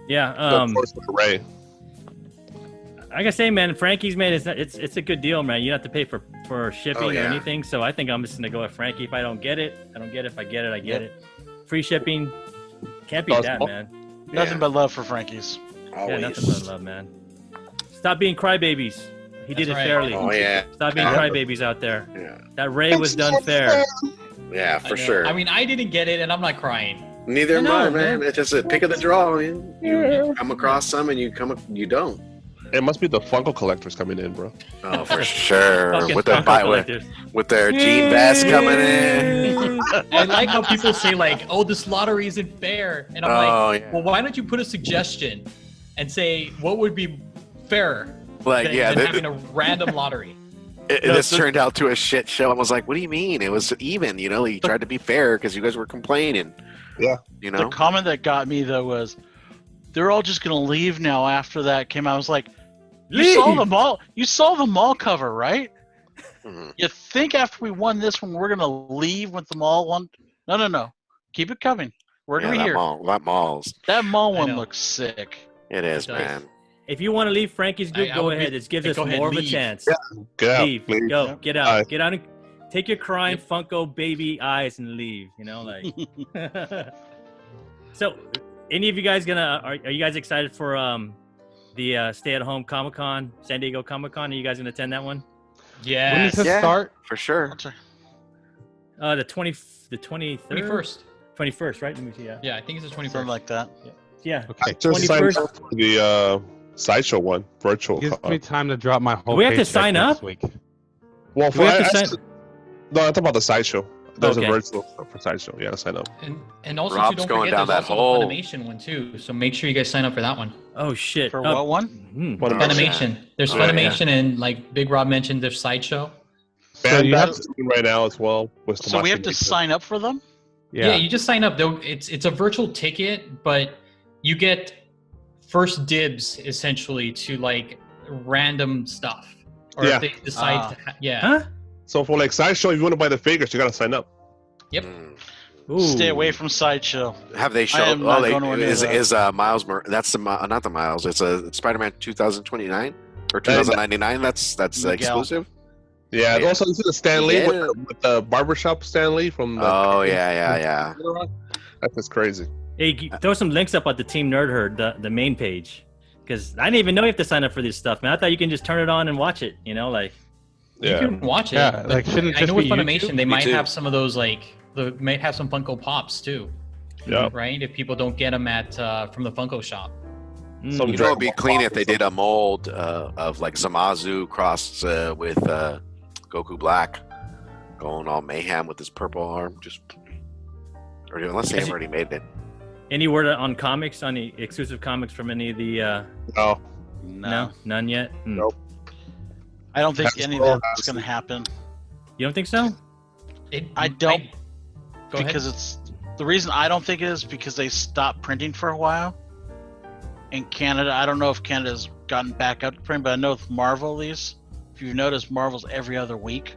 Yeah. Of course, with Ray. I gotta say, man, Frankie's, man, it's a good deal, man. You don't have to pay for shipping or anything. So I think I'm just gonna go with Frankie. If I don't get it, I don't get it. If I get it, I get it. Free shipping. Can't beat that, man. Nothing but love for Frankie's. Always. Yeah, nothing but love, man. Stop being crybabies. He did it fairly. Oh yeah. Stop being crybabies out there. Yeah. That Ray was done fair. Yeah, for sure. I mean, I didn't get it, and I'm not crying. Neither am I, man. It's just a pick of the draw. You come across some, and you don't. It must be the Funko collectors coming in, bro. Oh, for sure. Fucking with their Funko with their jean vests coming in. I like how people say like, "Oh, this lottery isn't fair," and I'm like, "Well, why don't you put a suggestion and say what would be fairer Like, than having a random lottery?" This turned out to a shit show. I was like, "What do you mean? It was even." You know, he tried to be fair because you guys were complaining. Yeah. You know. The comment that got me though was, they're all just gonna leave now. After that came out, I was like, You saw the mall cover, right? Mhm. You think after we won this one, we're gonna leave with the mall one? No. Keep it coming. We're gonna be here. That mall one looks sick. It is, It does. man. If you want to leave Frankie's group, go ahead. It gives us more of a chance. Yeah. Get out, Leave. please. Go. Get out. Bye. Get out and take your crying Funko baby eyes and leave. You know, like. So, any of you guys are you guys excited for the stay-at-home Comic-Con, San Diego Comic-Con? Are you guys gonna attend that one? Yeah. When does it start? For sure. The 23rd, 21st, right? Let me see. Yeah, I think it's the 21st. Something like that. Yeah. I just signed 21st. up for the sideshow one, virtual. Gives me time to drop my whole we have to paycheck sign next up? week. Well, Do we have to sign? No, I'm talking about the sideshow. There's Okay. a virtual for sideshow. You gotta sign up. And also, Rob's too, don't going forget down there's that also hole. the Funimation one too. So make sure you guys sign up for that one. Oh shit. For what one? What about Funimation. There's Oh, yeah. Funimation, and like Big Rob mentioned, there's Sideshow. Band you Bab's doing right now as well. With So we have to sign up for them? Yeah, you just sign up. It's a virtual ticket, but you get first dibs essentially to like random stuff. Or Yeah. if they decide to Huh? So for like sideshow, if you want to buy the figures, you gotta sign up. Yep. Ooh. Stay away from Sideshow. Have they I shown? am not going to any of Is that. Miles? That's the not the Miles. It's a Spider-Man 2029 or 2099. That's Miguel. exclusive. Yeah. Yeah. Also, you see the Stan Lee Yeah. with the barbershop Stan Lee from. The Oh yeah. That's just crazy. Hey, throw some links up at the Team Nerd Herd, the main page, because I didn't even know you have to sign up for this stuff, man. I thought you can just turn it on and watch it. You know, like. You Yeah. can watch it. Yeah, but like, shouldn't it I just know with be Funimation, YouTube? they might too. have some of those like they might have some Funko Pops too. Yeah. Right? If people don't get them at from the Funko shop. Some You know, it'd Dragon be Ball clean Pop if they or did a mold of like Zamazu crossed with Goku Black, going all mayhem with his purple arm. Just, or unless they have already made it. Any word on comics, on the exclusive comics from any of the? No. No, none yet. Nope. I don't think That's any of all that's going to happen. You don't think so? I don't. Go ahead. Because it's the reason I don't think it is because they stopped printing for a while. In Canada, I don't know if Canada's gotten back up to print, but I know with Marvel at least, if you've noticed, Marvel's every other week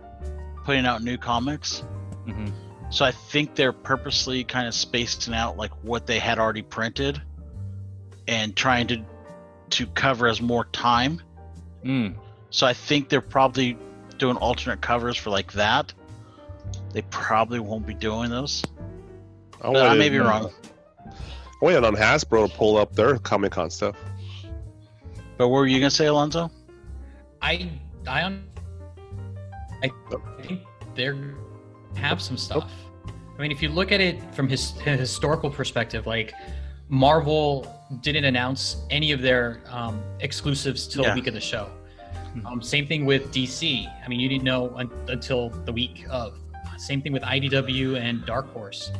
putting out new comics. Mm-hmm. So I think they're purposely kind of spacing out like what they had already printed and trying to cover as more time. Mm. So I think they're probably doing alternate covers for like that. They probably won't be doing those. But I may be wrong. I'm waiting on Hasbro to pull up their Comic Con stuff. But what were you gonna say, Alonzo? I think they're have some stuff. I mean, if you look at it from a historical perspective, like Marvel didn't announce any of their exclusives till the week of the show. Same thing with DC. I mean, you didn't know until the week of. Same thing with IDW and Dark Horse.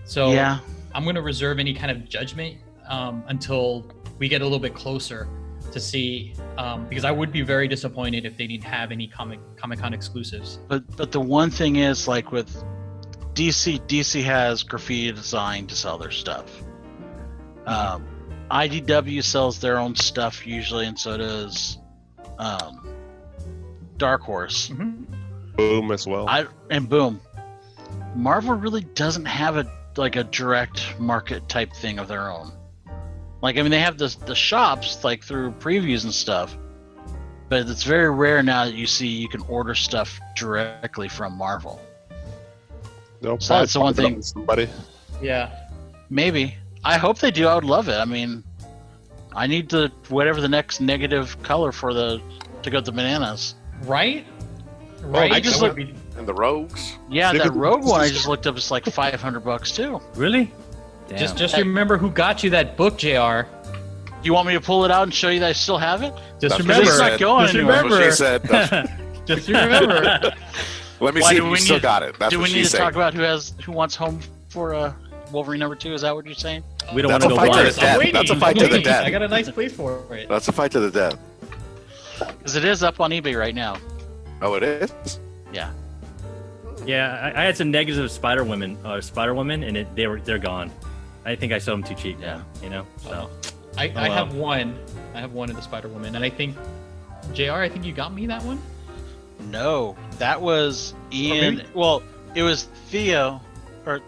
So Yeah. I'm going to reserve any kind of judgment until we get a little bit closer to see, because I would be very disappointed if they didn't have any Comic-Con exclusives. But the one thing is, like with DC has graffiti design to sell their stuff. IDW sells their own stuff usually, and so does Dark Horse. Boom as well. And Boom. Marvel really doesn't have a direct market type thing of their own. Like, I mean, they have the shops like through previews and stuff, but it's very rare now that you can order stuff directly from Marvel. They'll So that's the one probably thing. Somebody. Yeah. Maybe. I hope they do. I would love it. I mean, I need whatever the next negative color to go with the bananas. Right. Right. I just That would look- be- And the rogues. Yeah, See, that but- Rogue one I just looked up. It's like $500 too. Really? Damn. Just remember who got you that book, Jr. You want me to pull it out and show you that I still have it? Just That's remember. It's not going Just anywhere. That's what remember. she said. Just remember. Let me Why see do if we you still need- got it. That's Do what we she need to said. talk about who wants home for Wolverine #2? Is that what you're saying? we don't That's want to a go fight to blind. the death. waiting. That's a fight to the waiting. death. I got a nice place for it. That's a fight to the death. Because it is up on eBay right now. Oh, it is? Yeah. Yeah, I had some negatives of Spider Woman, and they're gone. I think I sold them too cheap. Yeah. You know. So I well. have one. I have one of the Spider Woman, and I think, Jr. I think you got me that one. No, that was Ian. maybe- Well, it was Thea Ah.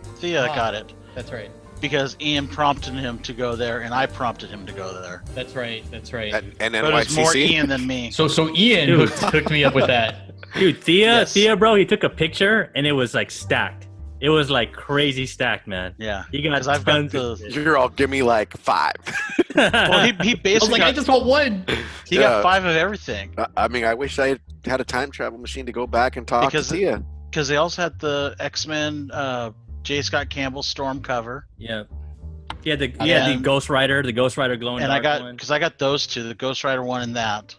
got it That's right. because Ian prompted him to go there, and I prompted him to go there. That's right. That's right. And But it was more NYCC? Ian than me. So Ian Dude. hooked me up with that. dude, Yes. Thea, bro, he took a picture and it was like stacked. It was like crazy stacked, man. Yeah, He got because I've got tons of the. shit. You're all give me like 5. Well, he I was basically like, I got, just want one. he got Yeah. 5 of everything I mean, I wish I had a time travel machine to go back and talk Because to Tia. because they also had the X-Men J. Scott Campbell Storm cover, Yeah. Yeah, the And- Ghost Rider glowing and I dark got one. because I got those 2, the Ghost Rider one and that.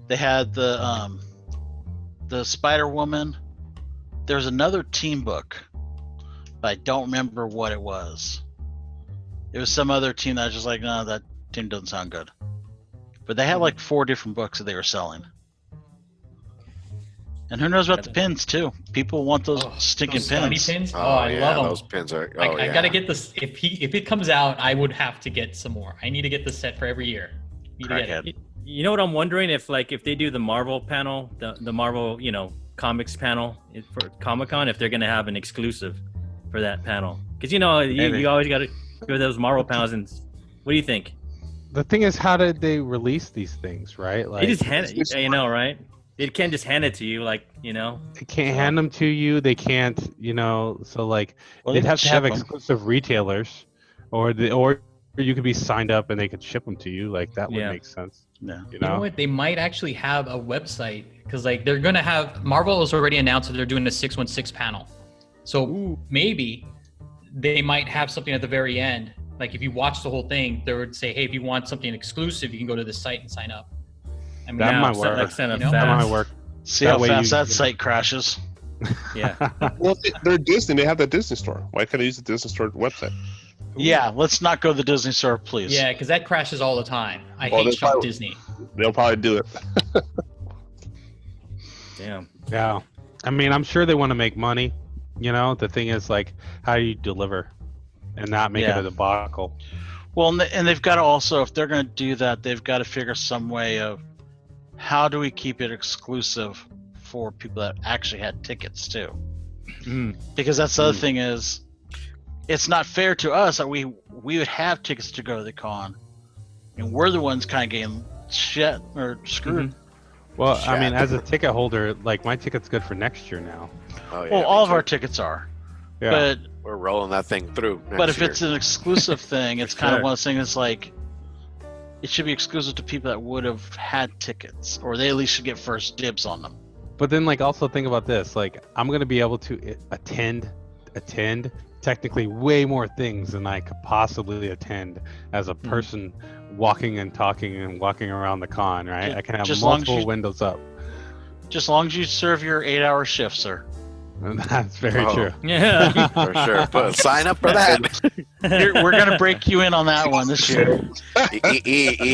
They had the Spider Woman. There's another team book, but I don't remember what it was. It was some other team that I was just like, no, that team doesn't sound good. But they had like 4 different books that they were selling. And who knows about the pins too? People want those stinking Those funny pins. pins. Oh, I yeah, love them. those pins are. Oh, I yeah. gotta get this. If it comes out, I would have to get some more. I need to get this set for every year. Need to get it. Crackhead. You know what I'm wondering if they do the Marvel panel, the Marvel comics panel for Comic-Con, if they're gonna have an exclusive for that panel, because Maybe. you always got to go to those Marvel panels. And what do you think? The thing is, how did they release these things, right? Like, They just hand it, right? They can't just hand it to you, they can't hand them to you. They can't, so like Well, they'd they have could to have ship 'em. exclusive retailers, or you could be signed up and they could ship them to you. Like that would Yeah. make sense. Yeah. You You know know, what? They might actually have a website because like they're gonna have Marvel has already announced that they're doing a 616 panel. So maybe they might have something at the very end. Like if you watch the whole thing, they would say, "Hey, if you want something exclusive, you can go to this site and sign up." I mean, That Now, might so, work. like, send a You know? that fax. might work. See That how way fast you- that site crashes. Yeah. Well, they're Disney. They have the Disney store. Why can't I use the Disney store website? Yeah, let's not go to the Disney store, please. yeah, because that crashes all the time. I Well, hate there's Shop probably- Disney. They'll probably do it. Damn. Yeah, I mean, I'm sure they want to make money. The thing is, like, how do you deliver and not make Yeah. it a debacle? Well, and they've got to also, if they're going to do that, they've got to figure some way of how do we keep it exclusive for people that actually had tickets too. Because that's the other thing is, it's not fair to us that we would have tickets to go to the con, and we're the ones kind of getting shit or screwed. Well, I mean, as a ticket holder, like my ticket's good for next year now. Oh, yeah, Well, me all of too. our tickets are, Yeah. but We're rolling that thing through. but next if it's year. an exclusive thing, it's kind of sure. one of those things. It's like it should be exclusive to people that would have had tickets, or they at least should get first dibs on them. But then, like, also think about this. Like, I'm gonna be able to attend technically way more things than I could possibly attend as a person walking and talking and walking around the con. Right? I can have Just long as multiple you- windows up. Just as long as you serve your 8-hour shift, sir. And that's very Oh. true. Yeah. for sure. But sign up for that. We're gonna break you in on that one this year.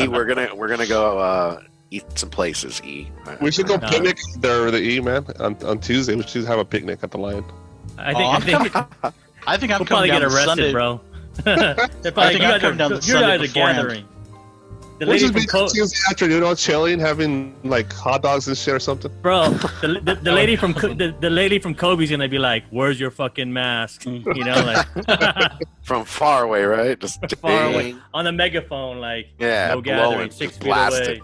We're gonna go eat some places. We should go No. picnic there, the E man, on Tuesday. We should have a picnic at the Lion. I Oh, think I think I'm we'll coming probably down get this arrested, Sunday. bro. They're probably think you I'm guys coming down are, the you Sunday guys are beforehand. gathering. The What's lady his from big Co- Tuesday afternoon, all chilling, having like hot dogs and shit or something? Bro, the lady from the lady from Kobe's gonna be like, "Where's your fucking mask?" You know, like From far away, right? Just far away ding. on the megaphone, like Yeah, no blowing, gathering, just 6 feet blast away.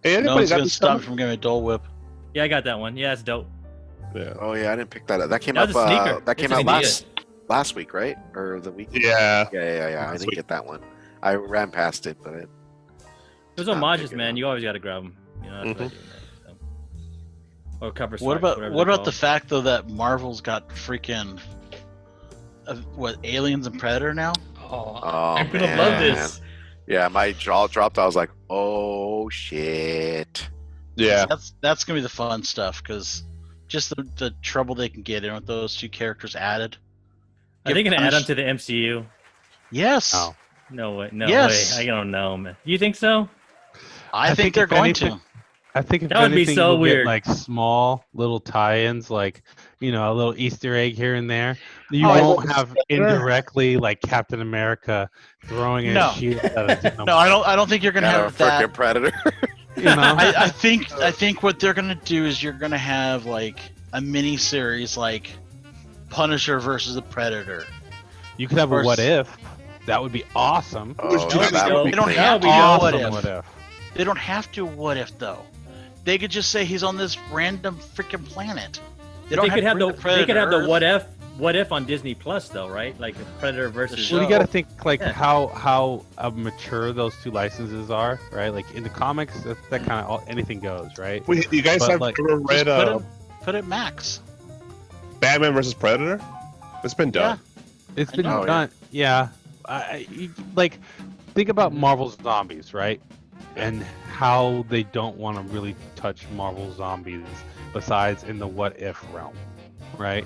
Hey, No anybody one's got gonna this stop me coming? from getting a Dole Whip. Yeah, I got that one. Yeah, it's dope. Yeah. Oh yeah, I didn't pick that up. That came That up. was a sneaker. That came It's out a last week, right? Or the week? Yeah. Yeah. I Last didn't week. get that one. I ran past it, but Those Nah, homages, pick it man. up. You always gotta grab them. You know, that's what I do, man. So. Or cover What stripes, about whatever what they're about the called. fact though that Marvel's got freaking what Aliens and Predator now? Oh, oh I'm man, gonna love this. Yeah, my jaw dropped. I was like, oh shit. Yeah. That's gonna be the fun stuff because just the trouble they can get in with those two characters added. Are they Get gonna add them punished- to the MCU? Yes, Oh. No way. No Yes. way. I don't know, man. You think so? I think they're if going anything- to. I think if That would be anything, so we'll weird. get like small little tie-ins, like a little Easter egg here and there. You Oh, won't have indirectly like Captain America throwing a No. shield at a No, I don't think you're gonna Got a have that. freaking predator. I think what they're gonna do is you're gonna have like a mini series like Punisher versus the Predator. You could have a Or what s- if. That would be awesome. Oh, That would be that dope. would be They don't clean. have to go Awesome what if. They don't have to what if though. They could just say he's on this random freaking planet. They don't They could have to the bring they could have the Predator. what if on Disney Plus though, right? Like Predator versus. show. Well, you got to think like Yeah. how mature those two licenses are, right? Like in the comics, that kind of anything goes, right? Wait, you guys But, have like, ever Just read put it max. Batman versus Predator? It's been done. It's I been know. done. Yeah, like think about Marvel's zombies, right? And how they don't want to really touch Marvel zombies besides in the what if realm, right?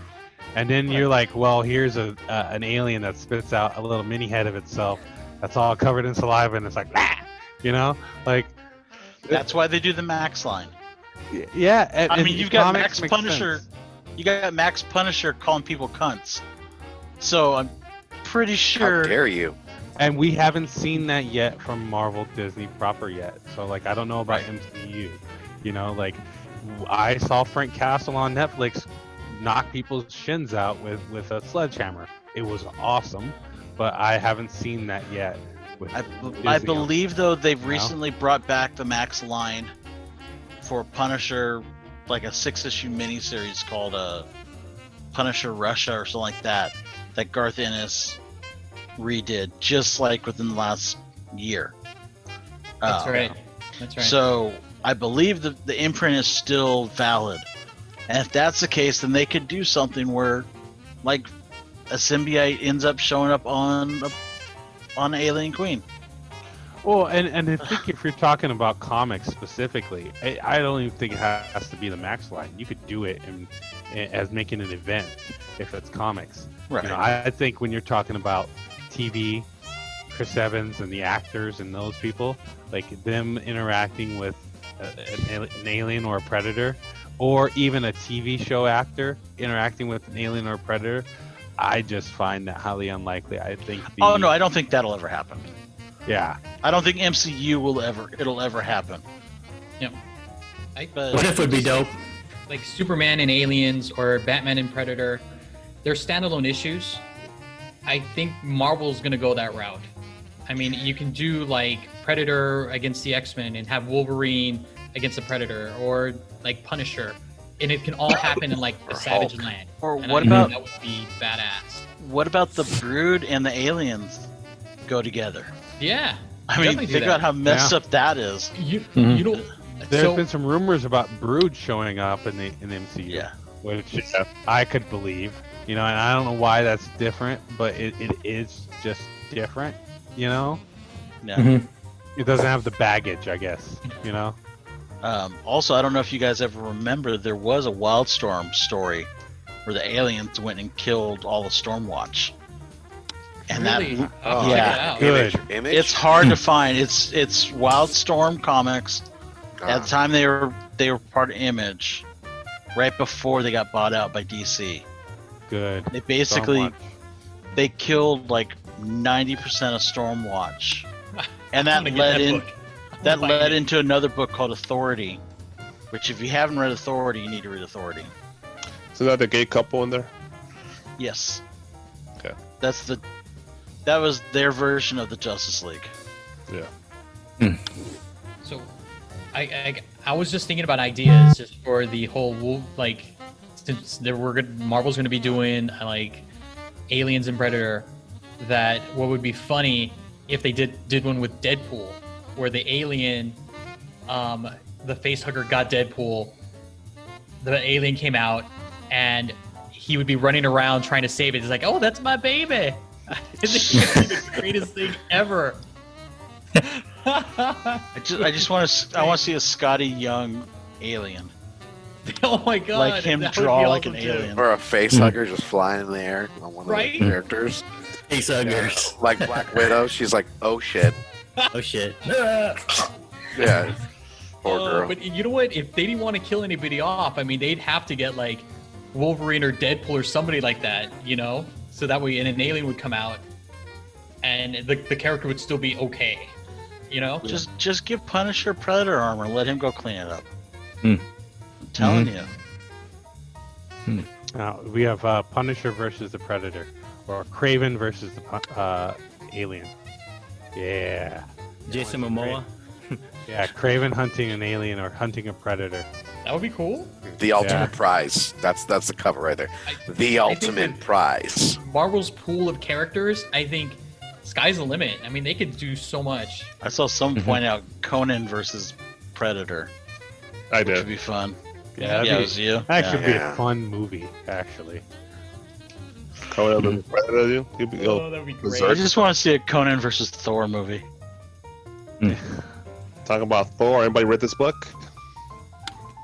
And then you're like, well, here's an alien that spits out a little mini head of itself that's all covered in saliva, and it's like, like That's why they do the max line. yeah. and- I and mean, you've got comics Max make Punisher. sense. You got Max Punisher calling people cunts. So I'm pretty How sure. dare you? And we haven't seen that yet from Marvel Disney proper yet. So like I don't know about MCU. Like I saw Frank Castle on Netflix knock people's shins out with a sledgehammer. It was awesome, but I haven't seen that yet. With I Disney. believe though they've recently brought back the Max line for Punisher, like a 6-issue miniseries called Punisher Russia or something like that Garth Ennis redid just like within the last year. That's right. That's right. So I believe the imprint is still valid, and if that's the case, then they could do something where, like, a symbiote ends up showing up on Alien Queen. Well, and I think if you're talking about comics specifically, I don't even think it has to be the Max line. You could do it as making an event if it's comics. Right. I think when you're talking about TV, Chris Evans and the actors and those people, like them interacting with an alien or a predator, or even a TV show actor interacting with an alien or a predator, I just find that highly unlikely. I think. Oh no, I don't think that'll ever happen. Yeah. I don't think MCU it'll ever happen. But What if would be dope? Like Superman and Aliens or Batman and Predator, they're standalone issues. I think Marvel's gonna go that route. I mean, you can do like Predator against the X-Men and have Wolverine against the Predator, or like Punisher, and it can all happen in like the Or Savage Hulk. Land. Or And what I think about that would be badass? what about the Brood and the aliens go together? Yeah. I mean, Definitely do think that. about how messed up that is. You Mhm. you don't. There's So been some rumors about Brood showing up in the MCU, Yeah. which I could believe. And I don't know why that's different, but it is just different. Yeah. Mhm. It doesn't have the baggage, I guess. Also, I don't know if you guys ever remember, there was a Wildstorm story where the aliens went and killed all the Stormwatch. And really, that I'll have to yeah. check it out. Good. Image. it's hard to find. It's Wildstorm Comics. At the time they were part of Image, right before they got bought out by DC. Good. They basically Stormwatch. they killed like 90% of Stormwatch, And that I'm gonna led get in book. that Buy led it. into another book called Authority, which if you haven't read Authority, you need to read Authority. So that the gay couple in there? Yes. Okay. That was their version of the Justice League. Yeah. So, I was just thinking about ideas just for the whole since Marvel's going to be doing like Aliens and Predator. That what would be funny if they did one with Deadpool, where the alien, the facehugger got Deadpool. The alien came out, and he would be running around trying to save it. He's like, "Oh, that's my baby." I think it'd be the greatest thing ever. I just want to see a Scotty Young alien, Oh my god! like him that would draw be like an awesome, too. alien. Or a face hugger just flying in the air on one of Right? the characters. Face huggers. Like Black Widow, she's like, oh shit. Oh shit. Yeah. Poor girl. But you know what? If they didn't want to kill anybody off, I mean, they'd have to get like Wolverine or Deadpool or somebody like that, you know? So that way, and an alien would come out, and the character would still be okay, you know? Just give Punisher Predator armor. Let him go clean it up. Hmm. I'm telling you. Now we have Punisher versus the Predator, or Craven versus the Alien. Yeah. Jason That one's Momoa. great. Yeah, Craven hunting an alien or hunting a predator. That would be cool. The ultimate Yeah. prize. That's the cover right there. The I think ultimate that- prize. Marvel's pool of characters, I think, sky's the limit. I mean, they could do so much. I saw someone point out Conan versus Predator, I which would did. be fun. Yeah, Yeah, it was you. Actually, Yeah. be Yeah. a fun movie. Actually, Conan and Predator, you? You'd be, Oh, that would be great. Berserk. I just want to see a Conan versus Thor movie. Talking about Thor. Anybody read this book?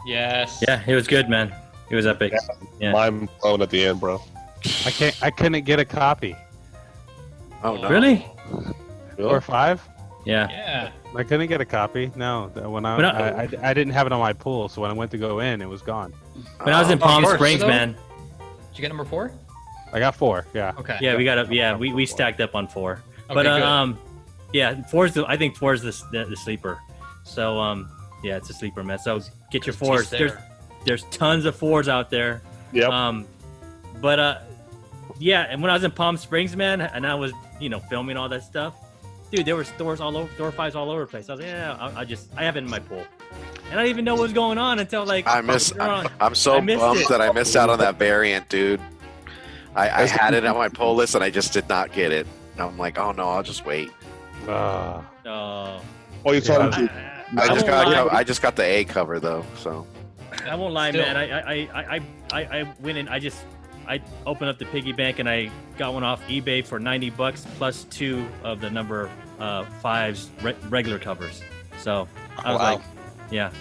Yes. Yeah, it was good, man. It was epic. Yeah. Mind blown at the end, bro. I couldn't get a copy. Oh no. Really? Or 5. Yeah. Yeah. I couldn't get a copy. No, when When I didn't have it on my pool, so when I went to go in, it was gone. When I was in Of Palm course. Springs, So- man. Did you get number 4? I got 4. Yeah. Okay. Yeah, we stacked up on 4. Okay, But good. yeah, I think 4 is the sleeper. So yeah, it's a sleeper, man. So get your 4s. There's tons of 4s out there. Yep. But yeah, and when I was in Palm Springs, man, and I was filming all that stuff, dude, there were Thor 5s all over the place. I was like, I have it in my pool, and I didn't even know what was going on until like I'm so I missed bummed it. that I missed out on that variant, dude. I had it on my pull list and I just did not get it. And I'm like, oh no, I'll just wait. Oh, Oh, you saw him. I just got the A cover though, so I won't lie, Still. man. I went in. I opened up the piggy bank and I got one off eBay for $90 plus 2 of the number 5s regular covers. So I was Wow. like, yeah.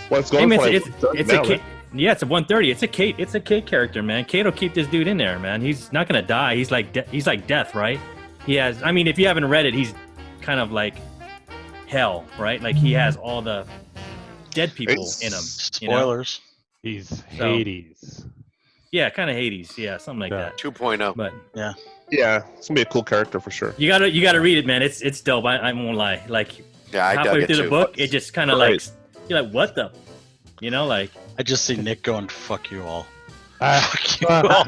What's Hey, going man, for? it's a Kate. Yeah, it's a 130. It's a Kate character, man. Kate will keep this dude in there, man. He's not gonna die. He's like death, right? He has. I mean, if you haven't read it, he's kind of like hell, right? Like he has all the dead people in him. You know? Spoilers. He's Hades. Yeah, kind of Hades. Yeah, something like Yeah. that. 2.0. But Yeah, it's gonna be a cool character for sure. you gotta read it, man. It's dope. I won't lie. Like Yeah, I dug halfway it through too. the book, it just kind of Right. like you're like, what the, like. I just see Nick going, "Fuck you all." Uh, Fuck you all.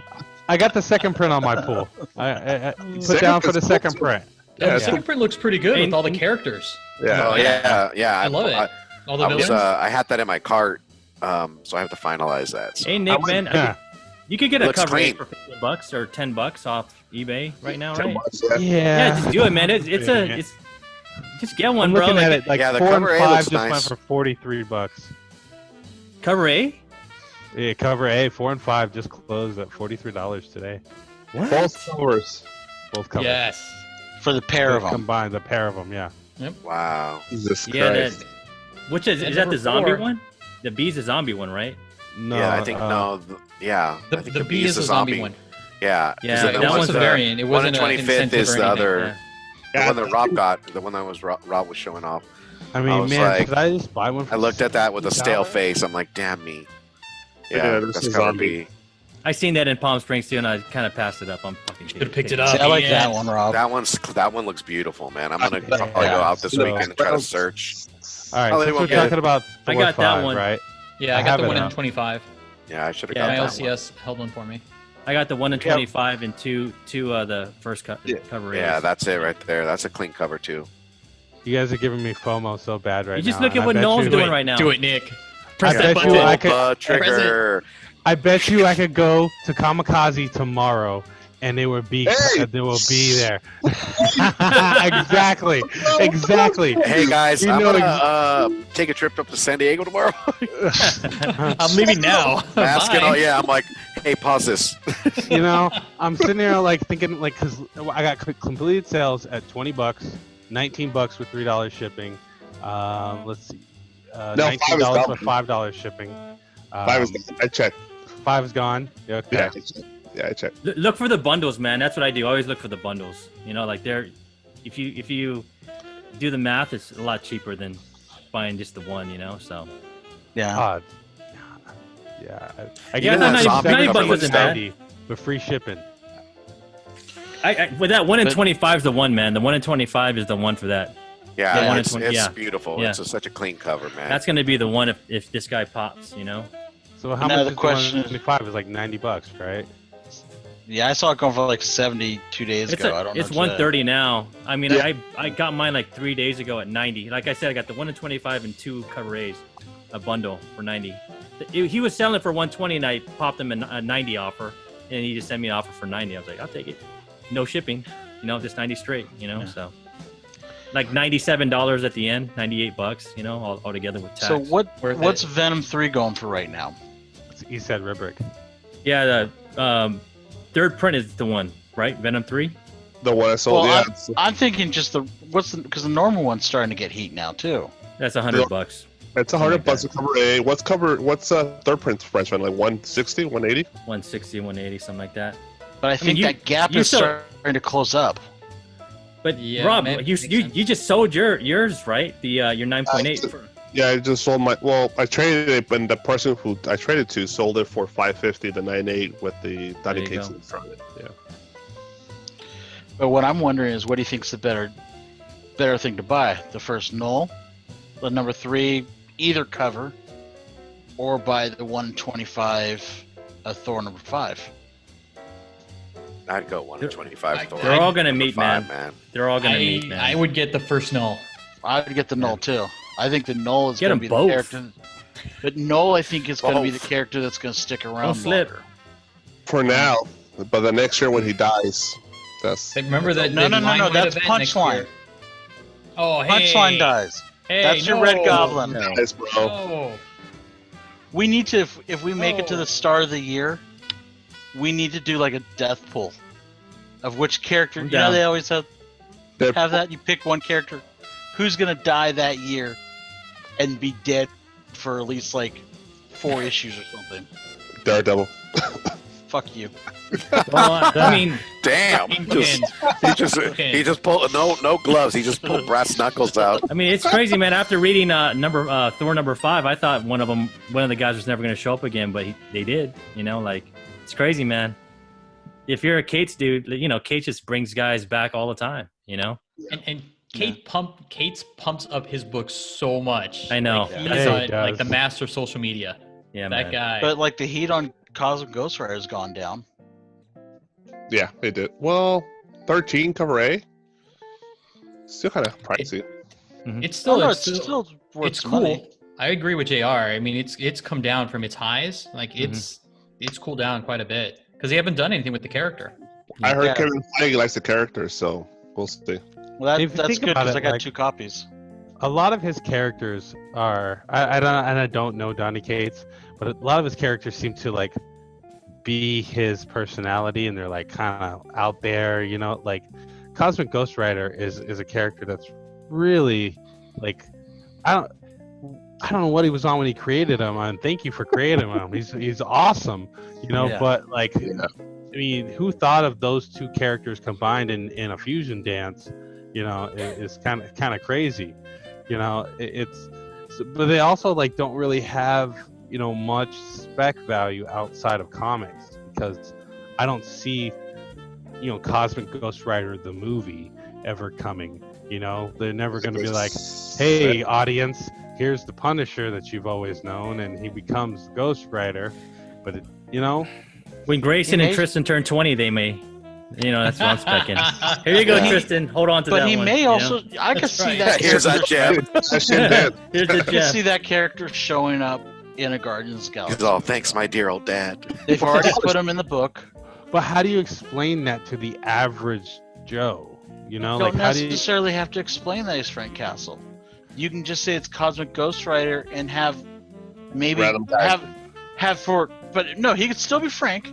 I got the second print on my pool. I put Second down for the print's second cool. print. Yeah, Yeah, the it's second print looks pretty good And- with all the characters. Yeah. Oh yeah. I love it. All the I was villains. I had that in my cart, so I have to finalize that. So. Hey Nick, man, Yeah. you could get a Looks cover clean. for $15 or $10 off eBay right now, 10 right? bucks, yeah. Yeah, just do it, man. It's just get one, I'm bro. looking Like, at it like Yeah, the 4 and cover A 5 looks just went nice. for $43. cover A. Yeah, cover A 4 and 5 just closed at $43 today. Both covers. Both covers. Yes. For the pair of them. Combined, the pair of them. Yeah. Wow. Jesus Yeah, Christ. which is And that the number zombie 4. one? The B's a zombie one, right? No. Yeah, I think no. Yeah, The I think the B is the the zombie one. Yeah. Yeah, Is it the that one one's a the- variant. It one wasn't on an 25th incentive is or the anything. other. Yeah. The one that Rob got, the one that was Rob was showing off. I I mean, was man, like- should I just buy one? For I looked at that with a stale $60? face. I'm like, damn me. Yeah, Yeah, this that's is cover zombie. B. I seen that in Palm Springs too, and I kind of passed it up. I'm fucking. Should have picked it See, up. I like yeah. that one, Rob. That one looks beautiful, man. I'm gonna probably go out this Yeah. weekend and try to search. All right, Oh, they since we're won't get talking about Thor I got that 5, one. right? Yeah, I I got have the it one in now. 25. Yeah, I should have Yeah, got My that one. LCS held one for me. I got the 1 in Yeah. 25 and two the first cover. Yeah, is. that's it right there. That's a clean cover too. You guys are giving me FOMO so bad right You now. just look and at I what bet Noel's you- doing right now. Do it, Nick. I Press that bet button. you I could. Pull the trigger. I bet you I could go to Kamikaze tomorrow, and they will be there. Exactly. Hey guys, You I'm know gonna take a trip up to San Diego tomorrow. I'm leaving now. Mask and all. Bye. Yeah, I'm like, hey, pause this. You know, I'm sitting there like thinking like, cause I got completed sales at $20, $19 with $3 shipping. Let's see, $19 $5 with $5 shipping. 5 is I checked. 5 is gone. Yeah, okay. Yeah, I checked. Look for the bundles, man. That's what I do. I always look for the bundles. You know, like if you do the math, it's a lot cheaper than buying just the one. You know, so Yeah. Ah, yeah. I Yeah, get no, that $90 $70 wasn't bad. $90 with free shipping. with that 1 in But- 25 is the one, man. The 1 in 25 is the one for that. Yeah, Yeah, it's, yeah. it's beautiful. Yeah. It's such a clean cover, man. That's gonna be the one if this guy pops. You know. So how Now much the is question is- 25? Is like $90, right? Yeah, I saw it going for like 70 2 days It's ago. I don't know. it's if 130 now. I mean, Yeah. I got mine like 3 days ago at 90. Like I said, I got the 1 in 25 and 2 cover A's, a bundle for 90. He was selling it for 120, and I popped him a 90 offer, and he just sent me an offer for 90. I was like, I'll take it, no shipping, you know, just 90 straight, you know. Yeah. So like $97 at the end, $98, you know, all together with tax. So Worth what's it. Venom 3 going for right now? It's Eastside Rubric. Yeah, the third print is the one, right? Venom 3. The one I sold. Well, yeah. I'm thinking just because the normal one's starting to get heat now too. That's $100. It's $100 to cover A. What's third print price right? Like 160, 180? 160, 180, something like that. But I think you- that gap you is still- starting to close up. But Yeah, Rob, man, you makes sense. just sold yours, right? The your 9.8. Yeah, I just sold my. Well, I traded it, but the person who I traded to sold it for $550, the 9.8 with the Daddy you case go. in front of it. Yeah. But what I'm wondering is, what do you think's the better thing to buy? The first Null, the number 3 either cover, or buy the 125 Thor number 5? I'd go 1 in 25. Thor. They're all gonna Number meet, 5, man. They're all gonna meet, man. I would get the first null. I would get the Null too. I think the Null is Get going to 'em be both. the character. But Null, I think, is going to be the Both. character that's going to stick around Don't slip. longer. For now, but the next year when he dies, that's. Remember that? No, the no, no, no, Limelight that's event next Punchline. year? Oh, hey. Punchline dies. Hey, That's your no. Red Goblin. No. Nice, bro. Oh. We need to, if we make it to Oh. the start of the year, we need to do like a death pool of which character. I'm You know, down. they always have Dead- that. You pick one character who's going to die that year and be dead for at least like 4 issues or something. Daredevil. Fuck you. Well, I mean, Damn. He just pulled no gloves. He just pulled brass knuckles out. it's crazy, man. After reading Thor number 5, I thought one of the guys was never going to show up again, but they did. You know, like it's crazy, man. If you're a Cates dude, you know, Cates just brings guys back all the time. You know, And Cates pumps up his books so much. I know. Like, he's Yeah, he like the does. master of social media. yeah, That man. guy. But like the heat on Cosmic Ghost Rider has gone down. Yeah, they did. Well, 13 cover A. Still kind of pricey. it's still, no, it's still worth it's some cool. money. I agree with JR. I mean, it's come down from its highs. Like it's cooled down quite a bit because they haven't done anything with the character. I heard Yeah. Kevin Feige likes the character, so we'll see. Well, If you that's think good about because it, I got like- 2 copies. A lot of his characters are I don't know Donny Cates, but a lot of his characters seem to like be his personality, and they're like kind of out there, you know. Like Cosmic Ghost Rider is a character that's really like I don't know what he was on when he created him, and thank you for creating him. He's awesome, you know. Yeah. But like, I mean, who thought of those two characters combined in a fusion dance? You know, it's kind of crazy. You know, but they also like don't really have, you know, much spec value outside of comics because I don't see, Cosmic Ghost Rider the movie ever coming. They're never going to be like, hey, audience, here's the Punisher that you've always known, and he becomes Ghost Rider. But when Grayson and Tristan turn 20, they may. That's what I'm expecting. Here you go, Tristan. Hold on to that one. But he may also. I could see that. Here's that jab. Here's the I could see that character showing up in a Guardians of the Galaxy. He's all, thanks, my dear old dad. They've already put him in the book. But how do you explain that to the average Joe? Don't necessarily have to explain that he's Frank Castle. You can just say it's Cosmic Ghost Rider and have maybe but no, he could still be Frank.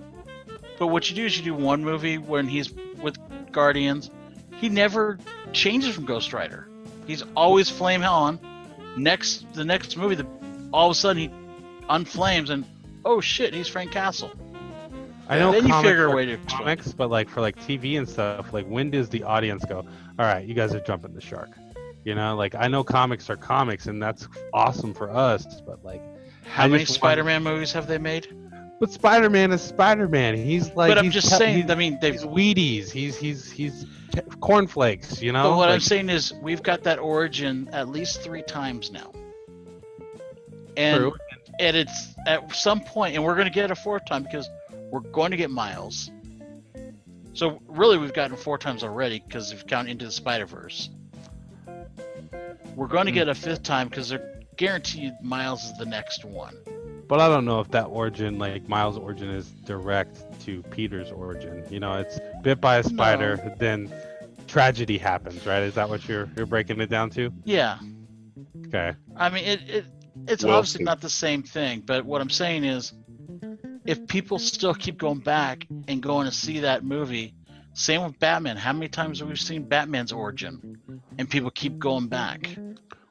But what you do is you do one movie when he's with Guardians. He never changes from Ghost Rider. He's always flame on. The next movie, all of a sudden he unflames and oh shit, he's Frank Castle. I know then you figure a way to comics, but for TV and stuff, when does the audience go, all right, you guys are jumping the shark? I know comics are comics, and that's awesome for us, but how many Spider-Man movies have they made? But Spider-Man is Spider-Man. He's But I'm just saying. I mean, he's Wheaties. He's cornflakes. But what I'm saying is, we've got that origin at least 3 times now. And it's at some point, and we're going to get a 4th time because we're going to get Miles. So really, we've gotten 4 times already because if you count Into the Spider-Verse. We're going to get a 5th time because they're guaranteed Miles is the next one. But I don't know if that origin, Miles' origin, is direct to Peter's origin. It's bit by a spider, then tragedy happens, right? Is that what you're breaking it down to? Yeah. Okay. I mean, it's obviously not the same thing, but what I'm saying is, if people still keep going back and going to see that movie, same with Batman. How many times have we seen Batman's origin, and people keep going back?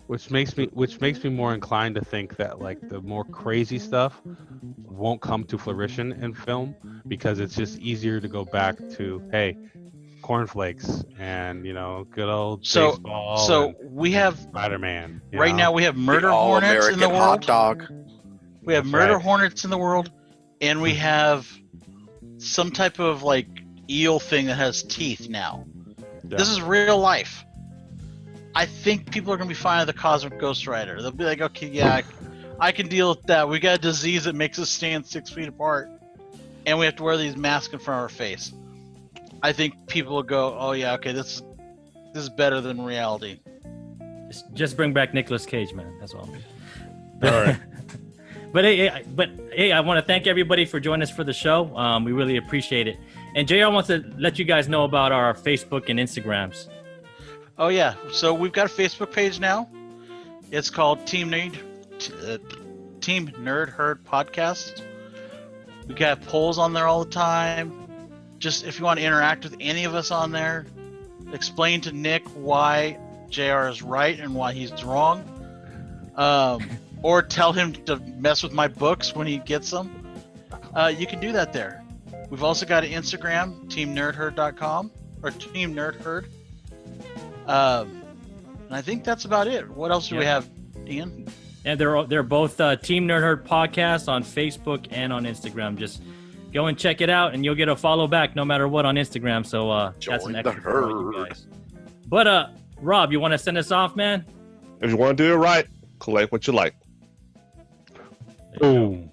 Which makes me more inclined to think that the more crazy stuff won't come to fruition in film because it's just easier to go back to, hey, cornflakes and good old baseball. So we have Spider-Man. Right now we have murder hornets in the world. Hot dog. We have murder hornets in the world, and we have some type of eel thing that has teeth now. Yeah. This is real life. I think people are going to be fine with the Cosmic Ghost Rider. They'll be like, okay, yeah, I can deal with that. We got a disease that makes us stand 6 feet apart, and we have to wear these masks in front of our face. I think people will go, oh yeah, okay, this is better than reality. Just bring back Nicolas Cage, man. That's all. All right. But hey, I want to thank everybody for joining us for the show. We really appreciate it. And JR wants to let you guys know about our Facebook and Instagrams. Oh yeah, so we've got a Facebook page now. It's called Team Nerd Herd Podcast. We got polls on there all the time. Just if you want to interact with any of us on there, explain to Nick why JR is right and why he's wrong, or tell him to mess with my books when he gets them. You can do that there. We've also got an Instagram, teamnerdherd.com or Team Nerd Herd. And I think that's about it. What else do we have, Ian? And they're both Team Nerd Herd Podcast on Facebook and on Instagram. Just go and check it out, and you'll get a follow back no matter what on Instagram. So that's an extra for you guys. But Rob, you want to send us off, man? If you want to do it right, collect what you like. Boom.